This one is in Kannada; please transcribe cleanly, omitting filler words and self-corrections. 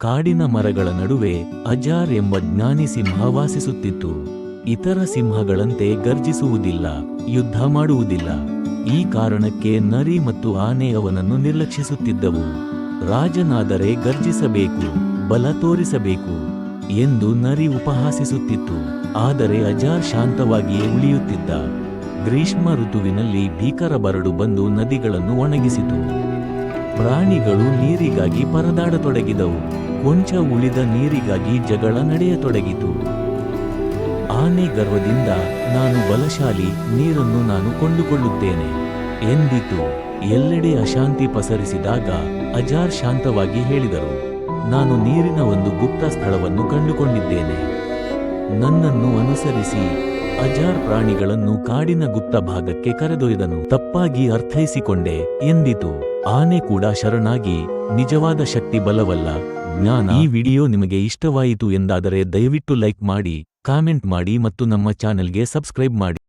ಕಾಡಿನ ಮರಗಳ ನಡುವೆ ಅಜಾರ್ ಎಂಬ ಜ್ಞಾನಿ ಸಿಂಹ ವಾಸಿಸುತ್ತಿತ್ತು. ಇತರ ಸಿಂಹಗಳಂತೆ ಗರ್ಜಿಸುವುದಿಲ್ಲ, ಯುದ್ಧ ಮಾಡುವುದಿಲ್ಲ. ಈ ಕಾರಣಕ್ಕೆ ನರಿ ಮತ್ತು ಆನೆ ಅವನನ್ನು ನಿರ್ಲಕ್ಷಿಸುತ್ತಿದ್ದವು. ರಾಜನಾದರೆ ಗರ್ಜಿಸಬೇಕು, ಬಲ ತೋರಿಸಬೇಕು ಎಂದು ನರಿ ಉಪಹಾಸಿಸುತ್ತಿತ್ತು. ಆದರೆ ಅಜಾರ್ ಶಾಂತವಾಗಿಯೇ ಉಳಿಯುತ್ತಿದ್ದ. ಗ್ರೀಷ್ಮ ಋತುವಿನಲ್ಲಿ ಭೀಕರ ಬರಡು ಬಂದು ನದಿಗಳನ್ನು ಒಣಗಿಸಿತು. ಪ್ರಾಣಿಗಳು ನೀರಿಗಾಗಿ ಪರದಾಡತೊಡಗಿದವು. ಕೊಂಚ ಉಳಿದ ನೀರಿಗಾಗಿ ಜಗಳ ನಡೆಯತೊಡಗಿತು. ಆನೆ ಗರ್ವದಿಂದ, ನಾನು ಬಲಶಾಲಿ, ನೀರನ್ನು ನಾನು ಕೊಂಡುಕೊಳ್ಳುತ್ತೇನೆ ಎಂದಿತು. ಎಲ್ಲೆಡೆ ಅಶಾಂತಿ ಪಸರಿಸಿದಾಗ ಅಜಾರ್ ಶಾಂತವಾಗಿ ಹೇಳಿದರು, ನಾನು ನೀರಿನ ಒಂದು ಗುಪ್ತ ಸ್ಥಳವನ್ನು ಕಂಡುಕೊಂಡಿದ್ದೇನೆ, ನನ್ನನ್ನು ಅನುಸರಿಸಿ. ಅಜಾರ್ ಪ್ರಾಣಿಗಳನ್ನು ಕಾಡಿನ ಗುಪ್ತ ಭಾಗಕ್ಕೆ ಕರೆದೊಯ್ದನು. ತಪ್ಪಾಗಿ ಅರ್ಥೈಸಿಕೊಂಡೆ ಎಂದಿತು. ಆನೆ ಕೂಡ ಶರಣಾಗಿ, ನಿಜವಾದ ಶಕ್ತಿ ಬಲವಲ್ಲ, ಜ್ಞಾನ. ಈ ವಿಡಿಯೋ ನಿಮಗೆ ಇಷ್ಟವಾಯಿತು ಎಂದಾದರೆ ದಯವಿಟ್ಟು ಲೈಕ್ ಮಾಡಿ, ಕಾಮೆಂಟ್ ಮಾಡಿ ಮತ್ತು ನಮ್ಮ ಚಾನೆಲ್ಗೆ ಸಬ್ಸ್ಕ್ರೈಬ್ ಮಾಡಿ.